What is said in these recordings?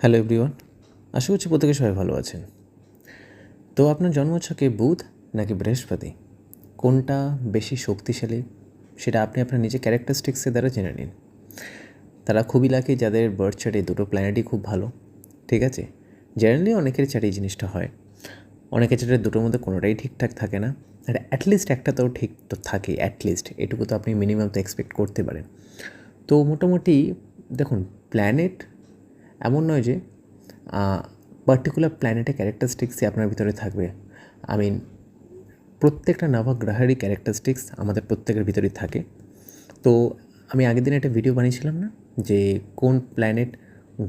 Hello everyone, আশা করছি প্রত্যেকে সবাই ভালো আছেন। তো আপনার জন্মছকে বুধ নাকি বৃহস্পতি কোনটা বেশি শক্তিশালী সেটা আপনি আপনার নিজের ক্যারেক্টারিস্টিক্সের দ্বারা জেনে নিন। তারা খুবই লাকি যাদের বার্থ চার্টে দুটো প্ল্যানেটই খুব ভালো, ঠিক আছে। জেনারেলি অনেকের চার্টে এই জিনিসটা হয়, অনেকের চার্টে দুটোর মধ্যে কোনোটাই ঠিকঠাক থাকে না, আর অ্যাটলিস্ট একটা তো ঠিক তো থাকে, অ্যাটলিস্ট এটুকু তো আপনি মিনিমাম তো এক্সপেক্ট করতে পারেন। তো মোটামুটি দেখুন, প্ল্যানেট এমন নয় যে পার্টিকুলার প্ল্যানেটের ক্যারেক্টারিস্টিক্সই আপনার ভিতরে থাকবে। প্রত্যেকটা নবগ্রহেরই ক্যারেক্টারিস্টিক্স আমাদের প্রত্যেকের ভিতরেই থাকে। তো আমি আগের দিন একটা ভিডিও বানিয়েছিলাম না, যে কোন planet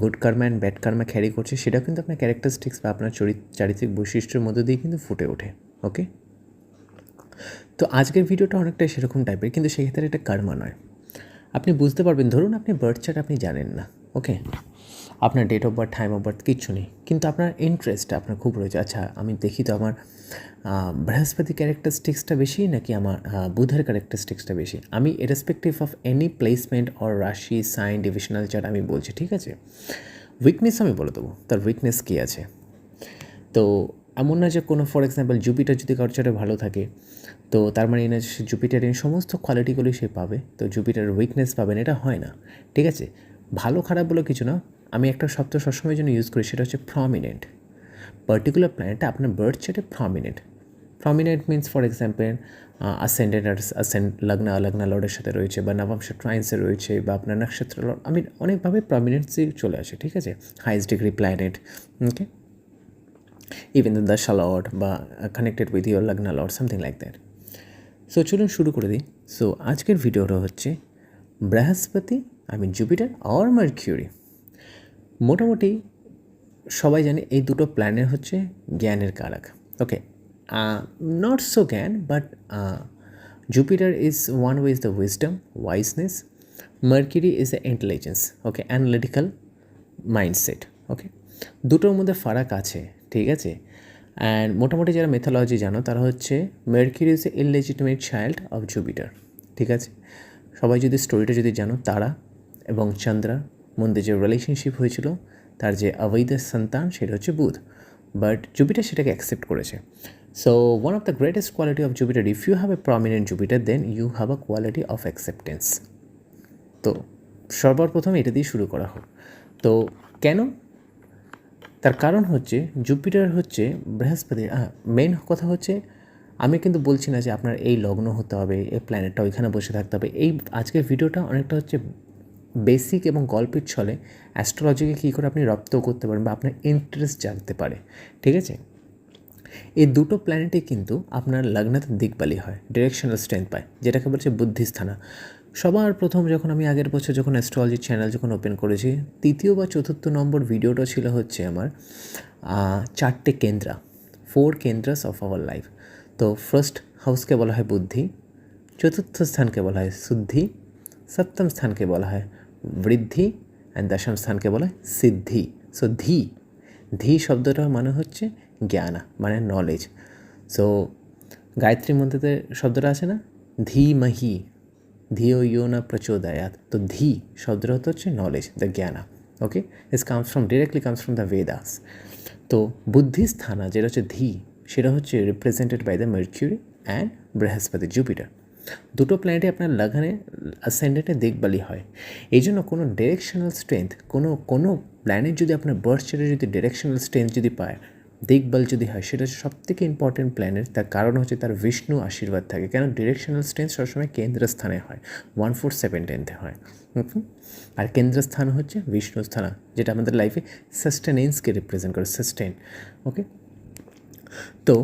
good karma and bad karma carry করছে, সেটাও কিন্তু আপনার ক্যারেক্টারিস্টিক্স বা আপনার চারিত্রিক বৈশিষ্ট্যের মধ্যে দিয়ে কিন্তু ফুটে ওঠে। ওকে, তো আজকের ভিডিওটা অনেকটাই সেরকম টাইপের, কিন্তু সেক্ষেত্রে এটা কার্মা নয়। আপনি বুঝতে পারবেন, ধরুন আপনি বার্থ চার্ট আপনি জানেন না, ওকে, আপনার date of birth, time of birth কিচ্ছু নেই, কিন্তু আপনার ইন্টারেস্টটা আপনার খুব রয়েছে। আচ্ছা, আমি দেখি তো আমার বৃহস্পতি ক্যারেক্টারিস্টিক্সটা বেশি নাকি আমার বুধের ক্যারেক্টারিস্টিক্সটা বেশি। আমি irrespective of any placement or রাশি সাইন ডিভিশনাল চার্ট আমি বলছি, ঠিক আছে। উইকনেস আমি বলে দেবো তার উইকনেস কী আছে। তো এমন না যে কোনো, ফর এক্সাম্পল জুপিটার যদি কারোর চার্টে ভালো থাকে তো তার মানে এনে সে জুপিটারের সমস্ত কোয়ালিটিগুলি সে পাবে, তো জুপিটারের উইকনেস পাবেন, এটা হয় না, ঠিক আছে। ভালো খারাপ বলে কিছু না, আমি একটা শব্দ সবসময়ের জন্য ইউজ করি, সেটা হচ্ছে প্রমিনেন্ট। পার্টিকুলার প্ল্যানেটটা আপনার বার্থ চার্টে prominent means for example ascendant লগ্ন অলগ্ন লর্ডের সাথে রয়েছে, বা নবংশ ট্রাইন্সে রয়েছে, বা আপনার নক্ষত্র লর্ড, অনেকভাবে প্রমিনেন্সি চলে আসে, ঠিক আছে। Highest degree planet, okay, even the দশা লর্ড বা কানেক্টেড উইথ ইউর লগ্ন Lord, something like that. So চলুন শুরু করে দিই। সো আজকের ভিডিওটা হচ্ছে বৃহস্পতি, জুপিটার আর মার্কিউরি। মোটামুটি সবাই জানে এই দুটো প্ল্যানেট হচ্ছে জ্ঞানের কারক, ওকে। নট সো জ্ঞান, but Jupiter is one with the wisdom, wiseness, Mercury is the intelligence, okay, analytical mindset, okay. দুটোর মধ্যে ফারাক আছে, ঠিক আছে। অ্যান্ড মোটামুটি যারা মেথোলজি জানো তারা হচ্ছে mercury is a illegitimate child of Jupiter, ঠিক আছে। সবাই যদি স্টোরিটা যদি জানো, তারা এবং চন্দ্রার মধ্যে যে রিলেশনশিপ হয়েছিল, তার যে অবৈধ সন্তান সেটা হচ্ছে বুধ, বাট জুপিটার সেটাকে অ্যাকসেপ্ট করেছে। So one of the greatest quality of Jupiter, if you have a prominent Jupiter, then you have a quality of acceptance. তো সর্বপ্রথম এটা দিয়ে শুরু করা হোক। তো কেন? তার কারণ হচ্ছে জুপিটার হচ্ছে বৃহস্পতি। মেন কথা হচ্ছে, আমি কিন্তু বলছি না যে আপনার এই লগ্ন হতে হবে, এই প্ল্যানেটটা ওইখানে বসে থাকতে হবে। এই আজকের ভিডিওটা অনেকটা হচ্ছে বেসিক এবং গল্পের ছলে অ্যাস্ট্রোলজিকে কী করে আপনি রপ্ত করতে পারেন বা আপনার ইন্টারেস্ট জাগতে পারে, ঠিক আছে। এই দুটো প্ল্যানেটে কিন্তু আপনার লগ্নাতে দিকবালি হয়, ডিরেকশনাল স্ট্রেংথ পায়, যেটাকে বলছে বুদ্ধিস্থানা। সবার প্রথম যখন আমি আগের বছর যখন অ্যাস্ট্রোলজির চ্যানেল যখন ওপেন করেছি, তৃতীয় বা চতুর্থ নম্বর ভিডিওটা ছিল হচ্ছে আমার 4টে কেন্দ্রা, 4 কেন্দ্রাস অফ আওয়ার লাইফ। তো ফার্স্ট হাউসকে বলা হয় বুদ্ধি, চতুর্থ স্থানকে বলা হয় শুদ্ধি, সপ্তম স্থানকে বলা হয় বৃদ্ধি, অ্যান্ড দশম স্থানকে বলা হয় সিদ্ধি। সো ধী শব্দটার মানে হচ্ছে জ্ঞানা, মানে নলেজ। সো গায়ত্রীর মধ্যে শব্দটা আছে না, ধীমহি ধিও ইয়ো না প্রচোদয়াৎ, তো ধী শব্দটা হচ্ছে নলেজ, দ্য জ্ঞানা, okay. Directly comes from the Vedas. তো বুদ্ধিস্থানা যেটা হচ্ছে ধী, সেটা হচ্ছে represented by the Mercury and Brihaspati, Jupiter. দুটো প্ল্যানেটে আপনার লগ্নে অ্যাসেন্ডেন্টে দিকবালি হয়। এই জন্য কোনো ডিরেকশনাল স্ট্রেংথ, কোনো প্ল্যানেট যদি আপনার বার্থ চার্টে যদি ডিরেকশনাল স্ট্রেংথ যদি পায়, দিকবল যদি হয়, সেটা হচ্ছে সবথেকে ইম্পর্টেন্ট প্ল্যানেট। তার কারণ হচ্ছে তার বিষ্ণু আশীর্বাদ থাকে, কেন ডিরেকশনাল স্ট্রেংথ সবসময় কেন্দ্রস্থানে হয়, 1 4 7 10 হয়, আর কেন্দ্রস্থান হচ্ছে বিষ্ণু স্থানা, যেটা আমাদের লাইফে সাস্টেনেন্সকে রিপ্রেজেন্ট করে, সাস্টেন, ওকে। তো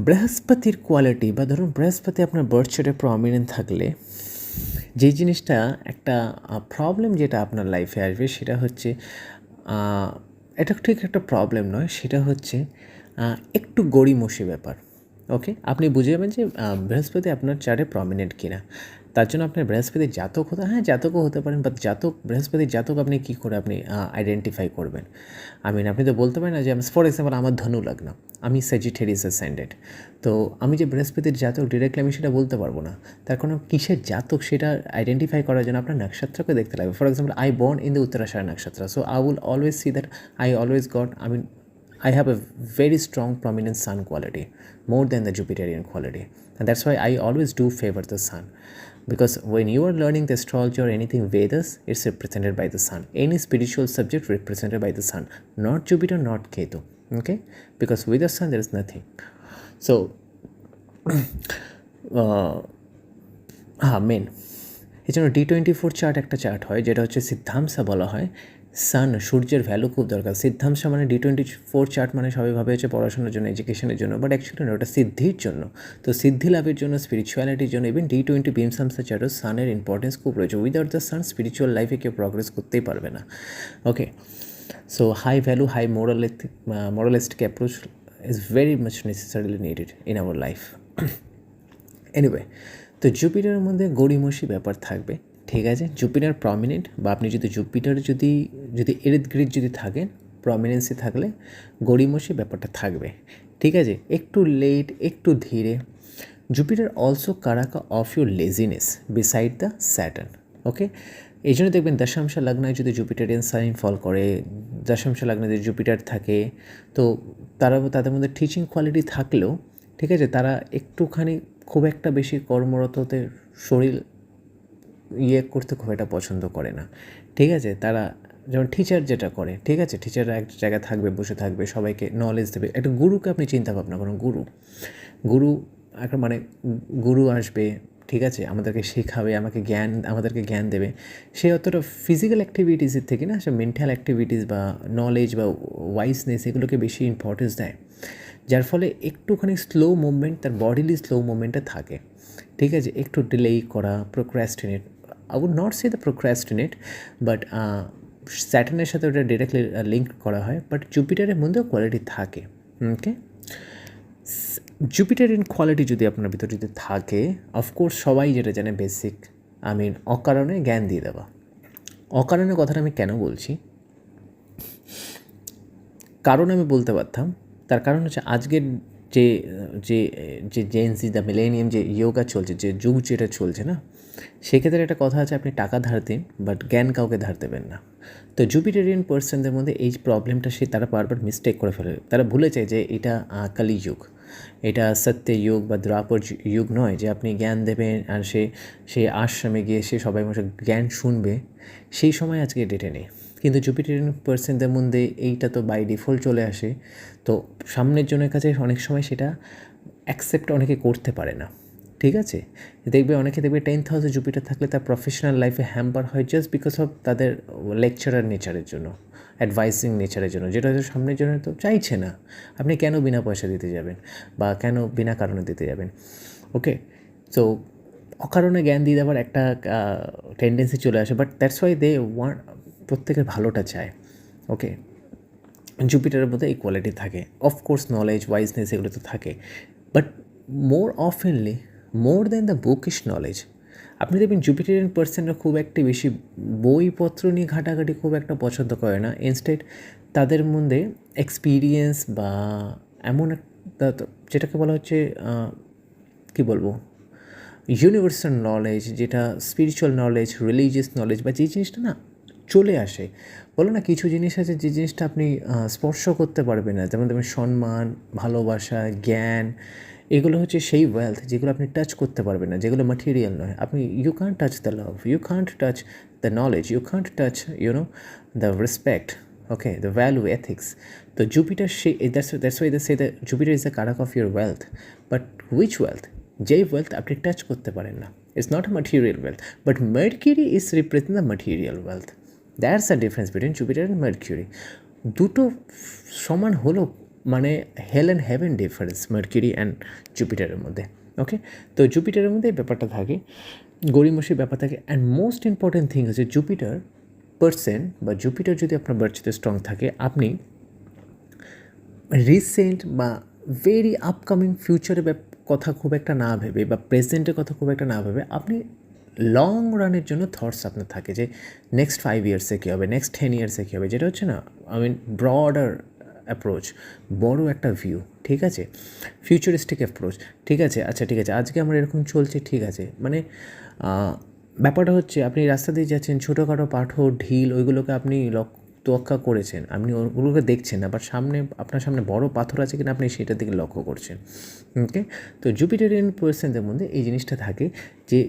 বৃহস্পতির কোয়ালিটি, বা ধরুন বৃহস্পতি আপনার বার্থ চার্টে প্রমিনেন্ট থাকলে যে জিনিসটা একটা প্রবলেম যেটা আপনার লাইফে আসবে, সেটা হচ্ছে, এটা ঠিক একটা প্রবলেম নয়, সেটা হচ্ছে একটু গড়িমসি ব্যাপার, ওকে। আপনি বুঝে যাবেন যে বৃহস্পতি আপনার চার্টে প্রমিনেন্ট কিনা। তার জন্য আপনার বৃহস্পতির জাতক হতে, হ্যাঁ জাতকও হতে পারেন, বাট জাতক বৃহস্পতির জাতক আপনি কী করে আপনি আইডেন্টিফাই করবেন? আপনি তো বলতে পারেন না যে ফর এক্সাম্পল আমার ধনু লগ্ন, আমি স্যাজিটেরিয়াস অ্যাসেন্ডেন্ট, তো আমি যে বৃহস্পতির জাতক ডিরেক্টলি আমি সেটা বলতে পারবো না। তার কারণ কিসের জাতক সেটা আইডেন্টিফাই করার জন্য আপনার নক্ষত্রকে দেখতে লাগবে। For example I born in the Uttarashadha নক্ষত্র, so I will always see that I always got I have a very strong prominent sun quality more than the Jupiterian quality, and that's why I always do favor the sun, because when you are learning the astrology or anything Vedas, it's represented by the sun. Any spiritual subject represented by the sun, not Jupiter, not Ketu. Okay, because with the sun there is nothing. So মেন এই জন্য D24 chart একটা chart হয় যেটা হচ্ছে সিদ্ধাংশা বলা হয়। সান সূর্যের ভ্যালু খুব দরকার। সিদ্ধাংশা মানে D24 চার্ট মানে সবাই ভাবে হচ্ছে পড়াশোনার জন্য, এডুকেশনের জন্য, বাট অ্যাকচুয়ালি না, ওটা সিদ্ধির জন্য। তো সিদ্ধি লাভের জন্য, স্পিরিচুয়ালিটির জন্য ইভেন D20 বিমসামসা চার্টও সানের ইম্পর্টেন্স খুব রয়েছে। উইদাউট দ্য সান স্পিরিচুয়াল লাইফে কেউ প্রগ্রেস করতেই পারবে না। Okay, so high value, high moralistic approach is very much necessarily needed in our life. Anyway, তো জুপিটারের মধ্যে গড়িমসি ব্যাপার থাকবে, ঠিক আছে। জুপিটার প্রমিনেন্ট, বা আপনি যদি জুপিটার যদি ইরিদ গিরিদ যদি থাকেন, প্রমিনেন্সি থাকলে গড়িমসি ব্যাপারটা থাকবে, ঠিক আছে। একটু লেট, একটু ধীরে। জুপিটার অলসো কারাকা of your laziness beside the Saturn. Okay, এই জন্য দেখবেন দশাংশ লগ্নায় যদি জুপিটারিয়ান সাইন ফল করে, দশাংশ লগ্নে যদি জুপিটার থাকে, তো তাদের মধ্যে টিচিং কোয়ালিটি থাকলেও, ঠিক আছে, তারা একটুখানি খুব একটা বেশি কর্মরততে শরীর করতে খুব একটা পছন্দ করে না, ঠিক আছে। তারা যেমন টিচার যেটা করে, ঠিক আছে, টিচাররা এক জায়গায় থাকবে, বসে থাকবে, সবাইকে নলেজ দেবে। একটা গুরুকে আপনি চিন্তা ভাবনা করুন, গুরু একটা মানে গুরু আসবে, ঠিক আছে, আমাদেরকে শেখাবে, আমাদেরকে জ্ঞান দেবে। সে অতটা ফিজিক্যাল অ্যাক্টিভিটিসের থেকে না, সে মেন্টাল অ্যাক্টিভিটিস বা নলেজ বা ওয়াইসনেস এগুলোকে বেশি ইম্পর্টেন্স দেয়, যার ফলে একটুখানি স্লো মুভমেন্ট, তার বডিলি স্লো মুভমেন্টে থাকে, ঠিক আছে। একটু ডিলেই করা, procrastinate, I would not say the procrastinate, but স্যাটার্নের সাথে ওটা ডিরেক্টলি লিঙ্ক করা হয়, বাট জুপিটারের মধ্যেও কোয়ালিটি থাকে। ওকে, জুপিটারিয়ান কোয়ালিটি যদি আপনার ভিতরে যদি থাকে, অফকোর্স সবাই যেটা জানে বেসিক, অকারণে জ্ঞান দিয়ে দেওয়া। অকারণে কথাটা আমি কেন বলছি, কারণ আমি বলতে পারতাম, তার কারণ হচ্ছে আজকের যে যে যে জেনজি দ্য মিলেনিয়াম যে ইয়োগা চলছে, যে যুগ যেটা চলছে না, সেক্ষেত্রে একটা কথা আছে, আপনি টাকা ধার দিন বাট জ্ঞান কাউকে ধার দেবেন না। তো জুপিটেরিয়ান পার্সনদের মধ্যে এই প্রবলেমটা তারা বারবার মিস্টেক করে ফেলে। তারা ভুলে যায় যে এটা কালি যুগ, এটা সত্য যুগ বা দ্রাপর যুগ নয় যে আপনি জ্ঞান দেবেন আর সে আশ্রমে গিয়ে সে সবাই বসে জ্ঞান শুনবে, সেই সময় আজকে ডেটে নেই। কিন্তু জুপিটেরিয়ান পার্সনদের মধ্যে এইটা তো বাই ডিফল্ট চলে আসে, তো সামনের জনের কাছে অনেক সময় সেটা অ্যাকসেপ্ট অনেকে করতে পারে না, ঠিক আছে। অনেকে দেখবে 10th হাউসে জুপিটার থাকলে তার প্রফেশনাল লাইফে হ্যাম্পার হয় জাস্ট বিকজ অফ তাদের লেকচারার নেচারের জন্য, অ্যাডভাইসিং নেচারের জন্য, যেটা হয়তো সামনের জন্য তো চাইছে না। আপনি কেন বিনা পয়সা দিতে যাবেন বা কেন বিনা কারণে দিতে যাবেন? ওকে, সো অকারণে জ্ঞান দিয়ে দেওয়ার একটা টেন্ডেন্সি চলে আসে, but that's why they want, প্রত্যেকের ভালোটা চায়। ওকে, জুপিটারের মধ্যে এই কোয়ালিটি থাকে, অফকোর্স নলেজ, ওয়াইজনেস এগুলো তো থাকে, but more than the bookish knowledge. আপনি দেখবেন জুপিটেরিয়ান পার্সনরা খুব একটা বেশি বইপত্র নিয়ে ঘাটাঘাটি খুব একটা পছন্দ করে না। ইনস্টেড তাদের মধ্যে এক্সপিরিয়েন্স বা এমন একটা যেটাকে বলা হচ্ছে কী বলবো, ইউনিভার্সাল নলেজ, যেটা স্পিরিচুয়াল নলেজ, রিলিজিয়াস নলেজ, বা যে জিনিসটা না চলে আসে। বলো না, কিছু জিনিস আছে যে জিনিসটা আপনি স্পর্শ করতে পারবেন না, যেমন সম্মান, ভালোবাসা, জ্ঞান, এগুলো হচ্ছে সেই ওয়েলথ যেগুলো আপনি টাচ করতে পারবেন না, যেগুলো ম্যাটেরিয়াল নয়। আপনি you can't touch the love, you can't touch the knowledge, you can't touch the respect, okay, the value, ethics. তো Jupiter that's why they say the Jupiter is the কারাক of your wealth, but which wealth? যেই wealth আপনি touch করতে পারেন না, it's not a material wealth, but Mercury is represent the material wealth. That's the difference between Jupiter and Mercury. দুটো সমান হলো মানে হেল and heaven difference Mercury and জুপিটারের মধ্যে। ওকে, তো জুপিটারের মধ্যে এই ব্যাপারটা থাকে, গড়িমসির ব্যাপার থাকে। অ্যান্ড মোস্ট ইম্পর্ট্যান্ট থিং হচ্ছে জুপিটার পার্সন বা জুপিটার যদি আপনার বার্থডে স্ট্রং থাকে, আপনি রিসেন্ট বা ভেরি আপকামিং ফিউচারের কথা খুব একটা না ভেবে বা প্রেজেন্টের কথা খুব একটা না ভেবে আপনি লং রানের জন্য থটস আপনার থাকে যে নেক্সট 5 ইয়ার্সে কী হবে, নেক্সট 10 ইয়ার্সে কী হবে, যেটা হচ্ছে না ব্রডার অ্যাপ্রোচ, বড় একটা ভিউ, ঠিক আছে, ফিউচারিস্টিক অ্যাপ্রোচ, ঠিক আছে। আচ্ছা ঠিক আছে, আজকে আমার এরকম চলছে, ঠিক আছে, ব্যাপারটা হচ্ছে আপনি রাস্তা দিয়ে যাচ্ছেন, ছোটোখাটো পাথর ঢিল ওইগুলোকে আপনি তোয়াক্কা করেছেন, আপনি ওগুলোকে দেখছেন না, বাট আপনার সামনে বড় পাথর আছে কিনা আপনি সেটার দিকে লক্ষ্য করছেন। ওকে, তো জুপিটেরিয়ান পার্সনদের মধ্যে এই জিনিসটা থাকে যে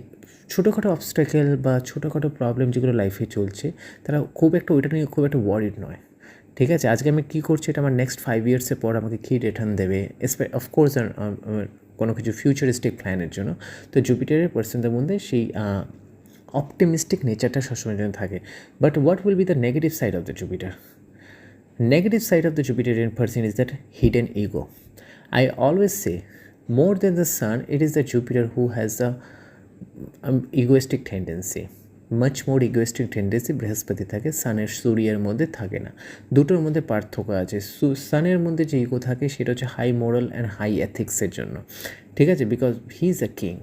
ছোটোখাটো অবস্ট্যাকেল বা ছোটোখাটো প্রবলেম যেগুলো লাইফে চলছে, তারা ওইটা নিয়ে খুব একটা ওয়ারিড নয়, ঠিক আছে। আজকে আমি কী করছি, এটা আমার নেক্সট 5 ইয়ার্সের পর আমাকে কী রিটার্ন দেবে, অফকোর্স কোনো কিছু ফিউচারিস্টিক প্ল্যানের জন্য। তো জুপিটারের পার্সনদের মধ্যে সেই অপটিমিস্টিক নেচারটা সবসময় জন্য থাকে। But what will be the negative side of the Jupiter? Negative side of the Jupiterian person is that hidden ego. I always say, more than the sun, it is the Jupiter who has the egoistic tendency. Much more egoistic tendency বৃহস্পতি থাকে, সানের সূর্যের মধ্যে থাকে না। দুটোর মধ্যে পার্থক্য আছে। সানের মধ্যে যে ইগো থাকে সেটা হচ্ছে হাই মোরাল অ্যান্ড হাই এথিক্সের জন্য, ঠিক আছে, because he is a king,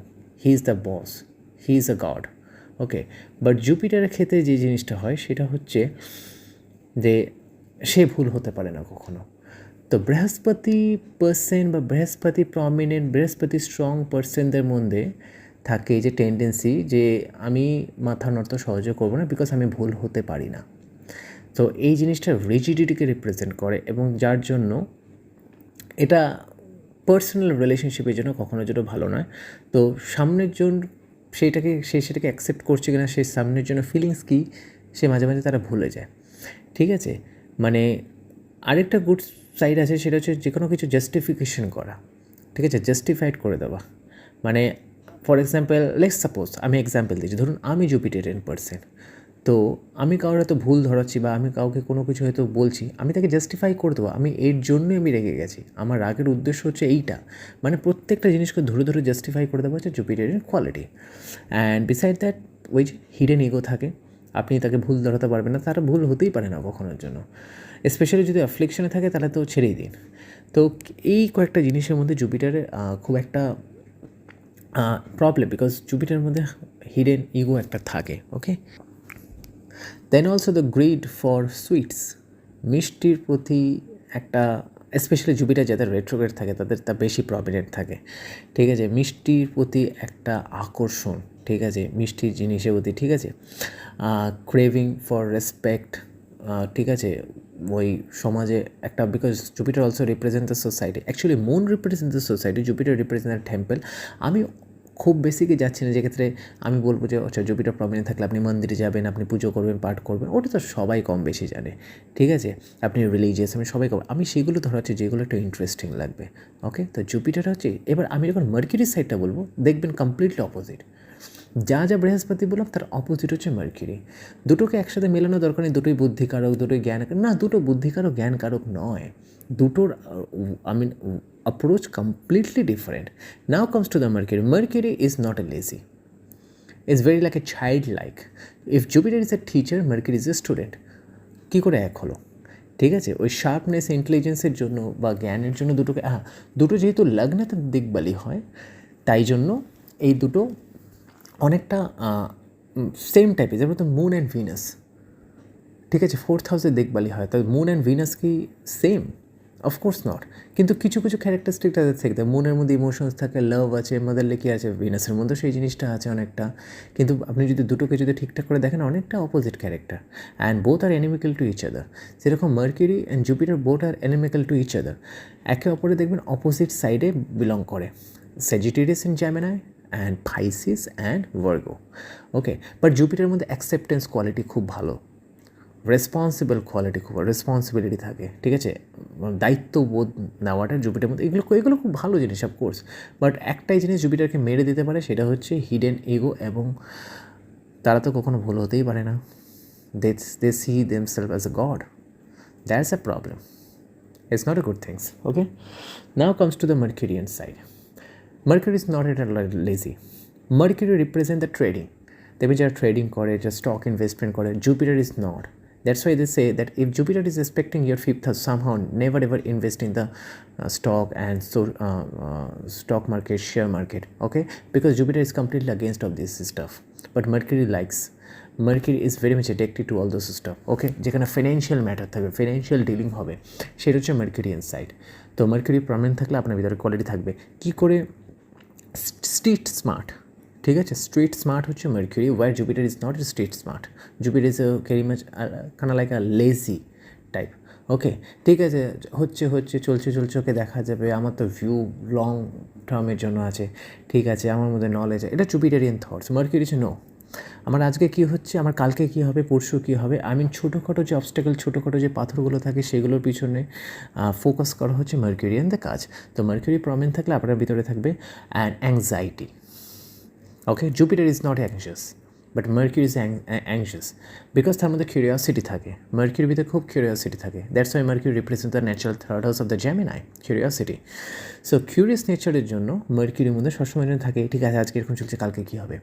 he is the boss, he is a god. Okay, but জুপিটারের ক্ষেত্রে যে জিনিসটা হয় সেটা হচ্ছে যে সে ভুল হতে পারে না কখনো। তো বৃহস্পতি পার্সন বা বৃহস্পতি প্রমিনেন্ট, বৃহস্পতি স্ট্রং পার্সনদের মধ্যে থাকে যে টেন্ডেন্সি যে আমি মাথা নত সহজে করবো না, বিকজ আমি ভুল হতে পারি না। তো এই জিনিসটা রিজিডিটিকে রিপ্রেজেন্ট করে, এবং যার জন্য এটা পার্সোনাল রিলেশনশিপের জন্য কখনো যেটা ভালো নয়। তো সামনের জন সেটাকে অ্যাকসেপ্ট করছে কিনা, সে সামনের জন্য ফিলিংস কী সে মাঝে মাঝে তারা ভুলে যায়, ঠিক আছে। আরেকটা গুড সাইড আছে, সেটা হচ্ছে যে কোনো কিছু জাস্টিফিকেশন করা, ঠিক আছে, জাস্টিফাইড করে দেওয়া। ফর এক্সাম্পল, লেটস সাপোজ আমি এক্সাম্পল দিচ্ছি, ধরুন আমি জুপিটেরিয়ান পার্সন, তো আমি কারোর হয়তো ভুল ধরাচ্ছি বা আমি কাউকে কোনো কিছু হয়তো বলছি, আমি তাকে জাস্টিফাই করে দেবো, এর জন্যই আমি রেগে গেছি, আমার রাগের উদ্দেশ্য হচ্ছে এইটা, প্রত্যেকটা জিনিসকে ধরে ধরে জাস্টিফাই করে দেওয়া হচ্ছে জুপিটেরিয়ান কোয়ালিটি। অ্যান্ড বিসাইড দ্যাট ওই যে হিডেন ইগো থাকে, আপনি তাকে ভুল ধরাতে পারবেন না, তারা ভুল হতেই পারে না কখনোর জন্য, স্পেশালি যদি অ্যাফ্লিকশনে থাকে তাহলে তো ছেড়েই দিন। তো এই কয়েকটা জিনিসের মধ্যে জুপিটারের খুব একটা প্রবলেম, বিকজ জুপিটারের মধ্যে হিডেন ইগো একটা থাকে। Okay, then also the greed for sweets, মিষ্টির প্রতি একটা, স্পেশালি জুপিটার যাদের রেট্রোগ্রেড থাকে তাদের তা বেশি প্রমিনেন্ট থাকে, ঠিক আছে, মিষ্টির প্রতি একটা আকর্ষণ, ঠিক আছে, মিষ্টির জিনিসের প্রতি, ঠিক আছে, ক্রেভিং ফর রেসপেক্ট, ঠিক আছে, ওই সমাজে একটা, because Jupiter also represent the society, actually moon represent the society, Jupiter represent the temple. আমি খুব বেশিকে যাচ্ছি না, যেক্ষেত্রে আমি বলবো যে আচ্ছা জুপিটার প্রমিনেন্ট থাকলে আপনি মন্দিরে যাবেন, আপনি পুজো করবেন, পাঠ করবেন, ওটা তো সবাই কম বেশি জানে, ঠিক আছে, আপনি রিলিজিয়াস, সবাই আমি সেগুলো ধরাচ্ছি যেগুলো একটু ইন্টারেস্টিং লাগবে। ওকে, তো জুপিটার হচ্ছে, এবার আমি যখন মার্কিউরির সাইডটা বলবো দেখবেন কমপ্লিটলি অপোজিট। যা বৃহস্পতি বললাম তার অপোজিট হচ্ছে মার্কিউরি। দুটোকে একসাথে মেলানো দরকার নেই, দুটোই বুদ্ধিকারক, দুটোই জ্ঞান না, দুটো বুদ্ধিকারক জ্ঞানকারক নয়, দুটোর approach completely different. Now comes to the Mercury. Mercury is not a lazy. It's very like a childlike. If Jupiter is a teacher, Mercury is a student. কী করে এক হলো, ঠিক আছে, ওই শার্পনেস ইন্টেলিজেন্সের জন্য বা জ্ঞানের জন্য দুটো যেহেতু লগ্নাতে দিকবালি হয়, তাই জন্য এই দুটো অনেকটা সেম টাইপের, যেমন তো মুন অ্যান্ড ভিনাস, ঠিক আছে, 4th হাউসে দিকবালি হয়, তাই মুন অ্যান্ড ভিনাস কি সেম? অফকোর্স নট, কিন্তু কিছু কিছু ক্যারেক্টারিস্টিক তাদের থেকে, মুনের মধ্যে ইমোশনস থাকে, লাভ আছে, মাদারলি কি আছে, ভিনাসের মধ্যে সেই জিনিসটা আছে অনেকটা, কিন্তু আপনি যদি দুটোকে যদি ঠিকঠাক করে দেখেন অনেকটা opposite character, and both are inimical to each other. যেরকম Mercury and Jupiter both are inimical to each other, একে অপরে দেখবেন অপোজিট সাইডে বিলং করে, Sagittarius in Gemini and Pisces and Virgo. Okay, but জুপিটারের মধ্যে অ্যাকসেপ্টেন্স কোয়ালিটি খুব ভালো, রেসপন্সিবল কোয়ালিটি খুব রেসপন্সিবিলিটি থাকে, ঠিক আছে, দায়িত্ববোধ নেওয়াটা জুপিটার মধ্যে, এগুলো খুব ভালো জিনিস অফকোর্স। বাট একটাই জিনিস জুপিটারকে মেরে দিতে পারে, সেটা হচ্ছে হিডেন ইগো, এবং তারা তো কখনো ভুল হতেই পারে না, they see themselves as a god, that's a problem, it's not a good things. Okay, now comes to the Mercurian side. Mercury is not at all lazy. Mercury represents the trading. They যারা trading করে, যারা stock investment করে, Jupiter is not. That's why they say that if Jupiter is aspecting your 5th house, somehow never ever invest in the stock and stock market, share market, okay? Because Jupiter is completely against of this stuff. But Mercury is very much addicted to all those stuff, okay, যেখানে financial matter থাকবে, financial dealing হবে, সেটা হচ্ছে মার্কিরিয়ান side. তো মার্কিরি prominent থাকলে আপনার ভিতরে quality থাকবে কী করে? স্ট্রিট স্মার্ট, ঠিক আছে? স্ট্রিট স্মার্ট হচ্ছে Mercury, where Jupiter is not street smart. Jupiter is very much kind like a lazy type, okay, ঠিক আছে, চলছে ওকে, দেখা যাবে আমার তো ভিউ লং টার্মের জন্য আছে, ঠিক আছে, আমার মধ্যে নলেজ, এটা জুপিটারিয়ান থটস। মার্কিরি ইজ নো, আমার আজকে কী হচ্ছে, আমার কালকে কী হবে, পরশু কী হবে, ছোটোখাটো যে অবস্টাকেল, ছোটোখাটো যে পাথরগুলো থাকে সেগুলোর পিছনে ফোকাস করা হচ্ছে মার্কিরিয়ানদের কাজ। তো মার্কিরি প্রমিনেন্ট থাকলে আপনার ভিতরে থাকবে anxiety, okay. Jupiter is not anxious, but Mercury is anxious because তার মধ্যে কিউরিয়াসিটি থাকে, মার্কিরির ভিতরে খুব কিউরিয়াসিটি থাকে। That's why Mercury represent the natural third house of the Gemini, curiosity. So curious নেচারের জন্য মার্কিরির মধ্যে সবসময় থাকে, ঠিক আছে আজকে এরকম চলছে, কালকে কী হবে,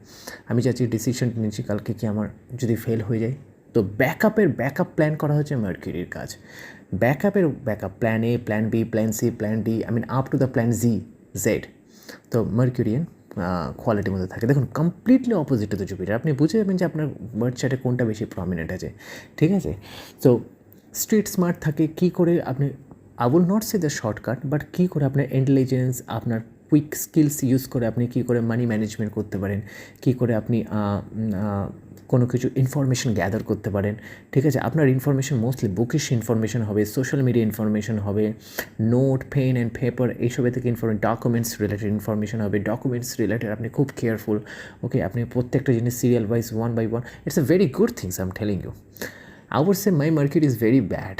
আমি চাচ্ছি ডিসিশন নিচ্ছি, কালকে কি আমার যদি ফেল হয়ে যায়, তো ব্যাকআপ প্ল্যান করা হচ্ছে মার্কিরির কাজ। Backup plan A, plan B, plan C, plan D, up to the plan Z. তো মার্কিরিয়ান কোয়ালিটির মধ্যে থাকে। দেখুন completely opposite to the Jupiter, আপনি বুঝে যাবেন যে আপনার বার্থ চার্টে কোনটা বেশি প্রমিনেন্ট আছে, ঠিক আছে? তো স্ট্রিট স্মার্ট থাকে কী করে আপনি, I will not say the shortcut, but কী করে আপনার ইন্টেলিজেন্স, আপনার কুইক স্কিলস ইউজ করে আপনি কী করে মানি ম্যানেজমেন্ট করতে পারেন, কী করে আপনি কোনো কিছু ইনফরমেশন গ্যাদার করতে পারেন, ঠিক আছে? আপনার ইনফরমেশন মোস্টলি বুকিশ ইনফরমেশন হবে, সোশ্যাল মিডিয়া ইনফরমেশন হবে, নোট, পেন অ্যান্ড পেপার, এইসবের থেকে ডকুমেন্টস রিলেটেড ইনফরমেশন হবে। ডকুমেন্টস রিলেটেড আপনি খুব কেয়ারফুল, ওকে, আপনি প্রত্যেকটা জিনিস serial wise, one by one, it's a very good things I am telling you. I would say my Mercury is very bad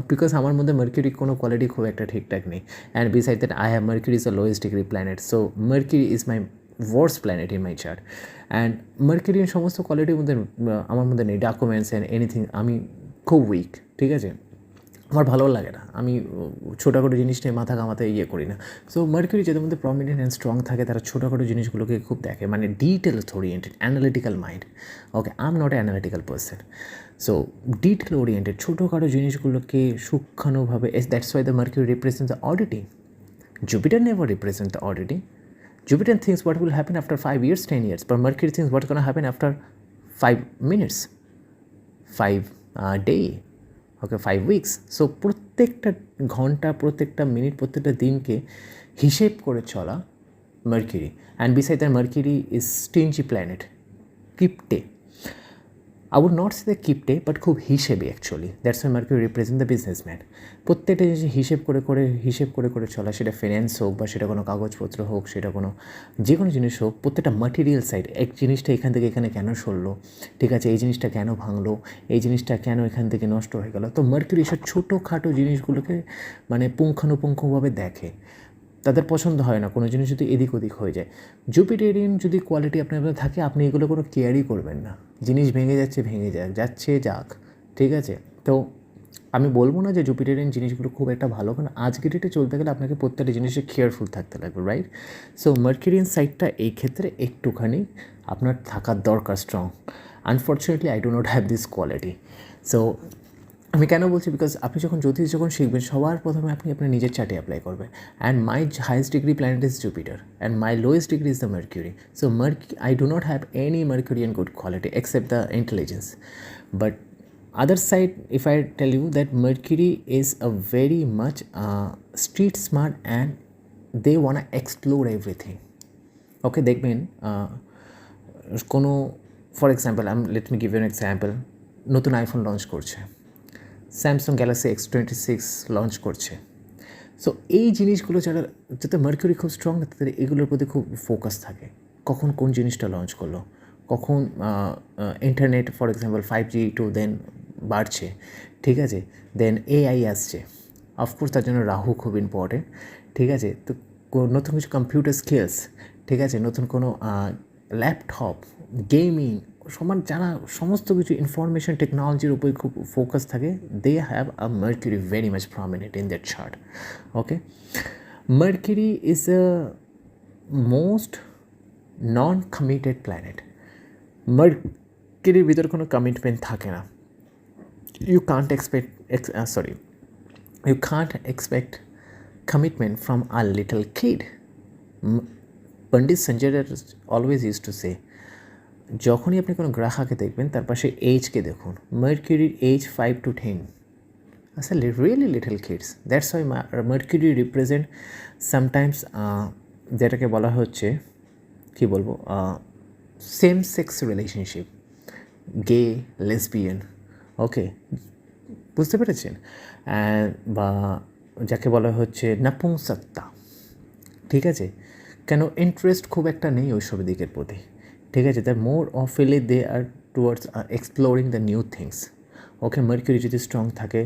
because আমার মধ্যে মার্কিরি কোনো quality খুব একটা ঠিকঠাক নেই, and beside that I have মার্কিরি is the lowest degree planet, so Mercury is my worst planet in my chart, and Mercury এর সমস্ত কোয়ালিটির মধ্যে আমার মধ্যে নেই, ডকুমেন্টস অ্যান্ড এনিথিং, আমি খুব উইক, ঠিক আছে, আমার ভালো লাগে না, আমি ছোটোখাটো জিনিস নিয়ে মাথা ঘামাতে করি না। সো মার্কিউরি যাদের মধ্যে প্রমিনেন্ট অ্যান্ড স্ট্রং থাকে তারা ছোটোখাটো জিনিসগুলোকে খুব দেখে, মানে details oriented, analytical mind, okay, I am not a analytical person. So detail oriented ছোটোখাটো জিনিসগুলোকে সূক্ষ্মভাবে, that's why the mercury represent the auditing, Jupiter never represent the auditing. Jupiter thinks what will happen after 5 years, 10 years, but Mercury thinks what's going to happen after 5 minutes, 5 day, okay, 5 weeks. So প্রত্যেকটা ঘন্টা, প্রত্যেকটা minute, প্রত্যেকটা দিনকে হিসেব করে চলা Mercury, and besides that Mercury is stingy planet, কিপটে, I would not say the কিপটে, but খুব হিসেবে actually, that's why Mercury represent the businessman. প্রত্যেকটা জিনিস হিসেব করে চলা, সেটা ফিন্যান্স হোক বা সেটা কোনো কাগজপত্র হোক, সেটা কোনো যে কোনো জিনিস হোক, প্রত্যেকটা ম্যাটেরিয়াল সাইড, এক জিনিসটা এখান থেকে এখানে কেন সরলো, ঠিক আছে, এই জিনিসটা কেন ভাঙলো, এই জিনিসটা কেন এখান থেকে নষ্ট হয়ে গেল। তো মার্কিউরি এসব ছোটোখাটো জিনিসগুলোকে মানে পুঙ্খানুপুঙ্খভাবে দেখে, তাদের পছন্দ হয় না কোনো জিনিস যদি এদিক ওদিক হয়ে যায়। জুপিটেরিয়ান যদি কোয়ালিটি আপনার মধ্যে থাকে, আপনি এগুলো কোনো কেয়ারই করবেন না, জিনিস ভেঙে যাক, ঠিক আছে। তো আমি বলবো না যে জুপিটেরিয়ান জিনিসগুলো খুব একটা ভালো, কারণ আজকের ডেটে চলতে গেলে আপনাকে প্রত্যেকটা জিনিসে কেয়ারফুল থাকতে লাগবে, রাইট? সো মার্কিরিয়ান সাইডটা এই ক্ষেত্রে একটুখানি আপনার থাকার দরকার strong. Unfortunately I do not have this quality. So আমি কেন বলছি, বিকজ আপনি যখন জ্যোতিষ শিখবেন, সবার প্রথমে আপনি আপনার নিজের চার্টে অ্যাপ্লাই করবেন, and my highest degree planet is Jupiter and my lowest degree is the Mercury. So I do not have any Mercurian good quality except the intelligence, but other side, if I tell you that Mercury is a very much street smart and they want to explore everything, okay, দেখবেন কোনো, for example let me give you an example, নতুন iPhone launch করছে, Samsung Galaxy X26 launch করছে। So এই জিনিসগুলো যাতে mercury খুব strong, তাদের এগুলোর প্রতি খুব ফোকাস থাকে, কখন কোন জিনিসটা লঞ্চ করলো, কখন internet for example 5G to then বাড়ছে, ঠিক আছে, দেন AI আসছে, অফকোর্স তার জন্য রাহু খুব ইম্পর্টেন্ট, ঠিক আছে। তো নতুন কিছু কম্পিউটার স্কিলস, ঠিক আছে, নতুন কোনো ল্যাপটপ, গেমিং, যারা সমস্ত কিছু ইনফরমেশন টেকনোলজির উপরে খুব ফোকাস থাকে, they have a Mercury very much prominent in that chart, okay. Mercury is a most non committed planet. মার্কিউরির ভিতরে কোনো কমিটমেন্ট থাকে না। You can't expect commitment from a little kid. Pandit Sanjay always used to say, যখনই আপনি কোনো গ্রাহকে দেখবেন তার পাশে এইজকে দেখুন, মার্কিউরির এইজ 5 to 10, আসলে really little kids. That's why Mercury represent sometimes যেটাকে বলা হচ্ছে কী বলবো, same sex relationship, gay, lesbian, okay, বুঝতে পেরেছেন? বা যাকে বলা হচ্ছে নাপুংসত্তা, ঠিক আছে? কেন ইন্টারেস্ট খুব একটা নেই ওইসব দিকের প্রতি, ঠিক আছে? দ্য মোর অফলি they are towards exploring the new things. Okay, Mercury যদি স্ট্রং থাকে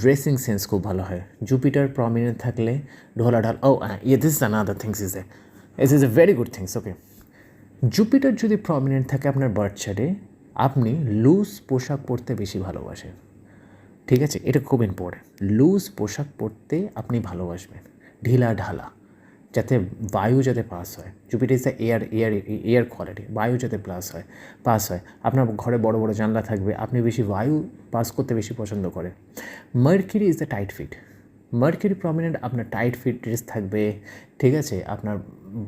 ড্রেসিং সেন্স খুব ভালো হয়। জুপিটার প্রমিনেন্ট থাকলে ঢোলাঢাল, oh this is another things, is a very good things. Okay, Jupiter যদি প্রমিনেন্ট থাকে আপনার বার্থ চার্টে, আপনি লুজ পোশাক পরতে বেশি ভালোবাসেন, ঠিক আছে? এটা খুব ইম্পর্টেন্ট। লুজ পোশাক পরতে আপনি ভালোবাসবেন, ঢিলা ঢালা, যাতে বায়ু যাতে পাস হয়। Jupiter is the air quality, বায়ু যাতে পাস হয়। আপনার ঘরে বড় বড় জানলা থাকবে, আপনি বেশি বায়ু পাস করতে বেশি পছন্দ করেন। Mercury is the tight fit, Mercury prominent, আপনার টাইট ফিট ড্রেস থাকবে, ঠিক আছে? আপনার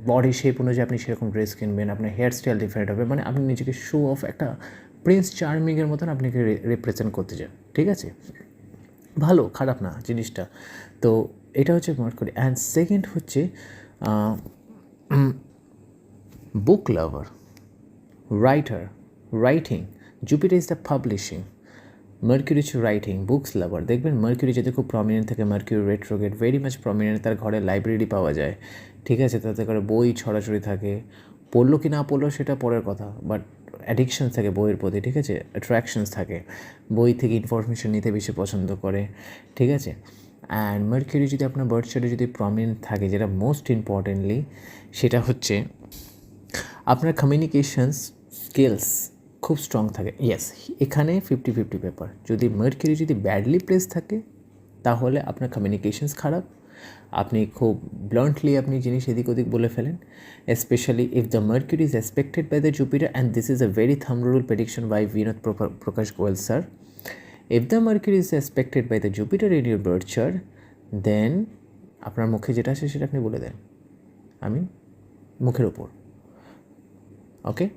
বডি শেপ অনুযায়ী আপনি সেরকম ড্রেস কিনবেন, আপনার হেয়ার স্টাইল ডিফারেন্ট হবে, মানে আপনি নিজেকে শো অফ একটা প্রিন্স চার্মিংয়ের মতন আপনাকে রিপ্রেজেন্ট করতে চান, ঠিক আছে? ভালো, খারাপ না জিনিসটা। তো এটা হচ্ছে মার্কিউরি। অ্যান্ড সেকেন্ড হচ্ছে book lover, writing. Jupiter is the publishing, Mercury হচ্ছে রাইটিং, বুকস লাভার। দেখবেন মার্কিউরি যদি খুব প্রমিনেন্ট থাকে, Mercury retrograde very much prominent, তার ঘরে লাইব্রেরি পাওয়া যায়, ঠিক আছে? তাতে করে বই ছড়াছড়ি থাকে, পড়লো কি না পড়লো সেটা পরের কথা, বাট অ্যাডিকশানস থাকে বইয়ের প্রতি, ঠিক আছে? অ্যাট্রাকশনস থাকে, বই থেকে ইনফরমেশন নিতে বেশি পছন্দ করে, ঠিক আছে? অ্যান্ড মার্কিউরি যদি আপনার বার্থ চার্টে যদি প্রমিনেন্ট থাকে, যেটা মোস্ট ইম্পর্টেন্টলি সেটা হচ্ছে আপনার কমিউনিকেশনস স্কিলস খুব স্ট্রং থাকে। ইয়েস, এখানে 50-50 ব্যাপার। যদি মার্কিউরি যদি ব্যাডলি প্লেস থাকে তাহলে আপনার কমিউনিকেশনস খারাপ, আপনি খুব ব্লান্টলি আপনি জিনিস এদিক ওদিক বলে ফেলেন, specially if the Mercury is expected by the Jupiter, and this is a very thumb rule prediction by Binod Prakash Goyal sir. If the Mercury is expected by the Jupiter in your birth chart, then আপনার মুখে যেটা আসে সেটা আপনি বলে দেন, আমি মুখের ওপর, okay,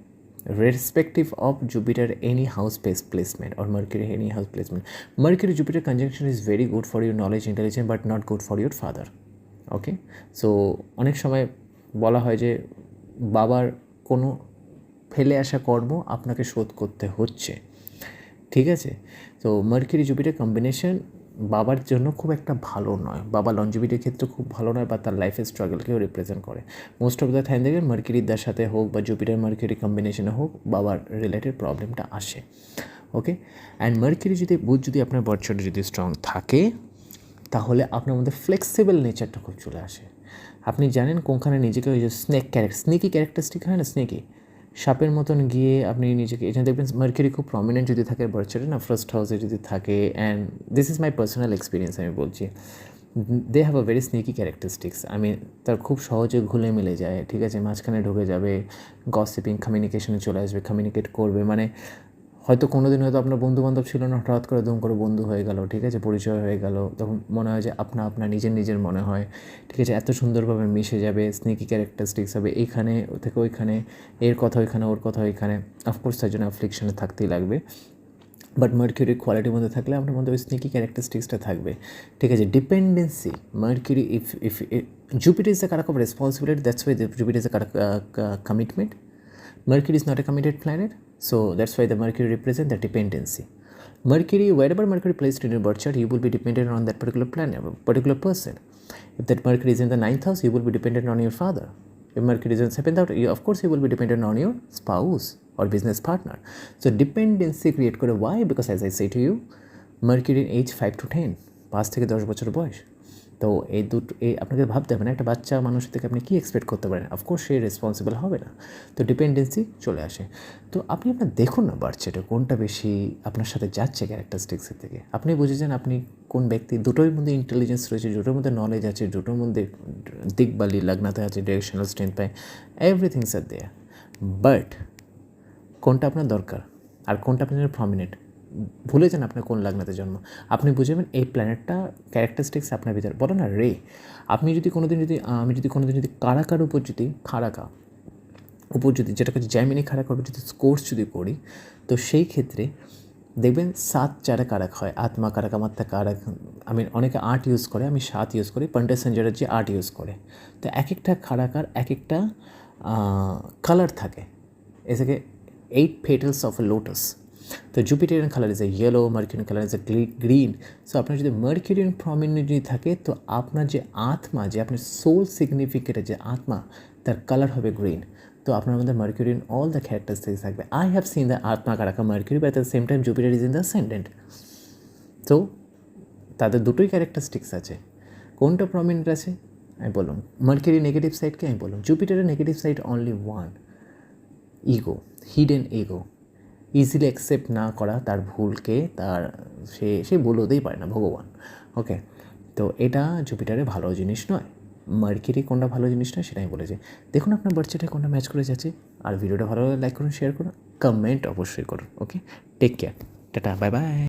irrespective of Jupiter any house placement or Mercury any house placement. Mercury Jupiter conjunction is very good for your knowledge, intelligence, but not good for your father. Okay, so অনেক সময় বলা হয় যে বাবার কোনো ফেলে আসা কর্ম আপনাকে শোধ করতে হচ্ছে, ঠিক আছে? তো মার্কিউরি জুপিটার কম্বিনেশন বাবার জন্য খুব একটা ভালো নয়, বাবা লঞ্জিভিটির ক্ষেত্রে খুব ভালো নয়, বা তার লাইফের স্ট্রাগলকেও রিপ্রেজেন্ট করে। মোস্ট অফ দ্য টাইম দেখবেন মার্কিউরির সাথে হোক বা জুপিটার মার্কিউরি কম্বিনেশনে হোক, বাবার রিলেটেড প্রবলেমটা আসে। ওকে, অ্যান্ড মার্কিউরি যদি বুধ যদি আপনার বার্থ চার্টে যদি স্ট্রং থাকে, তাহলে আপনার মধ্যে ফ্লেক্সিবল নেচারটা খুব চলে আসে। আপনি জানেন কোনখানে নিজেকে, ওই যে স্নেকি ক্যারেক্টারিস্টিক হয় না, স্নেকি সাপের মতন গিয়ে আপনি নিজেকে, এটা দেখবেন মার্কিউরি খুব প্রমিনেন্ট যদি থাকে বার্থ চার্টে না, ফার্স্ট হাউসে যদি থাকে, and this is my personal experience, আমি বলছি, they have a very snaky characteristics. আমি তার খুব সহজে ঘুলে মিলে যায়, ঠিক আছে? মাঝখানে ঢুকে যাবে, গসিপিং, কমিউনিকেশনে চলে আসবে, কমিউনিকেট করবে, মানে হয়তো কোনো দিন হয়তো আপনার বন্ধুবান্ধব ছিল না, হঠাৎ করে দুম করে বন্ধু হয়ে গেল, ঠিক আছে? পরিচয় হয়ে গেল, তখন মনে হয় যে আপনার নিজের মনে হয়, ঠিক আছে? এত সুন্দরভাবে মিশে যাবে, স্নেকি ক্যারেক্টারিস্টিক্স হবে, এইখানে থেকে ওইখানে, এর কথা ওইখানে, ওর কথা ওইখানে। অফকোর্স তার জন্য অ্যাফ্লিকশনে থাকতেই লাগবে, বাট মার্কিউরির কোয়ালিটির মধ্যে থাকলে আপনার মধ্যে ওই স্নেকি ক্যারেক্টারিস্টিক্সটা থাকবে, ঠিক আছে? Dependency, mercury if Jupiter is the Karak of responsibility, that's why Jupiter is the Karak commitment. Mercury is not a committed planet, so that's why the Mercury represents the dependency. Mercury, wherever Mercury placed in your birth chart, you will be dependent on that particular planet, particular person. If that Mercury is in the 9th house, you will be dependent on your father. If Mercury is in the 7th house, of course you will be dependent on your spouse or business partner. So dependency create করে, why? Because as I say to you, Mercury in age 5 to 10, 5 থেকে 10 বছর বয়স। তো এই দুটো আপনাকে ভাবতে হবে না, একটা বাচ্চা মানুষের থেকে আপনি কী এক্সপেক্ট করতে পারেন? অফকোর্স সে রেসপন্সিবল হবে না, তো ডিপেন্ডেন্সি চলে আসে। তো আপনি আপনার দেখুন না বার্থ চার্টে কোনটা বেশি আপনার সাথে যাচ্ছে ক্যারেক্টারিস্টিক্সের থেকে, আপনি বুঝে যান আপনি কোন ব্যক্তি। দুটোর মধ্যে ইন্টেলিজেন্স রয়েছে, দুটোর মধ্যে নলেজ আছে, দুটোর মধ্যে দিকবালি লাগ্নাতে আছে, ডিরেকশনাল স্ট্রেংথ পায়, এভরিথিংস আর দেয়ার, বাট কোনটা আপনার দরকার আর কোনটা আপনার প্রমিনেন্ট ভুলে যান আপনার কোন লাগ্নাতে জন্ম। আপনি বুঝবেন এই প্ল্যানেটটা ক্যারেক্টারিস্টিক্স আপনার ভিতরে, বলো না রে। আপনি যদি কোনো দিন যদি আমি যদি কোনো দিন যদি কারাকার উপর যদি খারাকা উপর যদি যেটাকে জ্যামিনি কারক হবে, যদি স্কোর্স যদি করি, তো সেই ক্ষেত্রে দেখবেন 7 4 কারক হয়, আত্মা কারক, আমাত্মা কারক। আমি অনেকে 8 ইউজ করে, আমি 7 ইউজ করি, পন্ডিত সঞ্জয়জি 8 ইউজ করে। তো এক একটা কারকার এক একটা কালার থাকে, এসে 8 পেটালস অফ এ লোটাস। তো Jupiterian colour is a yellow, Mercurian colour is a green. So আপনার যদি মার্কিউরিয়ান প্রমিনেন্ট যদি থাকে, তো আপনার যে আত্মা, যে আপনার সোল সিগনিফিকেটের যে আত্মা, তার কালার হবে গ্রিন। তো আপনার মধ্যে মার্কিউরিয়ান অল দ্য ক্যারেক্টারিস্টিক্স থাকবে। I have seen the atma karaka Mercury, but at the same time Jupiter is in the ascendant. তো তাদের দুটোই ক্যারেক্টারিস্টিক্স আছে। কোনটা প্রমিনেন্ট আছে আমি বললাম, মার্কিউরি নেগেটিভ সাইডকে আমি বললাম। জুপিটারের negative side only one, ego, hidden ego, easily accept না করা তার ভুলকে, তার সে ভুল হতেই পারে না, ভগবান। ওকে, তো এটা জুপিটারে ভালো জিনিস নয়। মার্কিউরি কোনটা ভালো জিনিস নয় সেটা আমি বলেছি। দেখুন আপনার বাচ্চাটা কোনটা ম্যাচ করে যাচ্ছে। আর ভিডিওটা ভালো লাগলে লাইক করুন, শেয়ার করুন, কমেন্ট অবশ্যই করুন। Okay, take care, tata, bye by.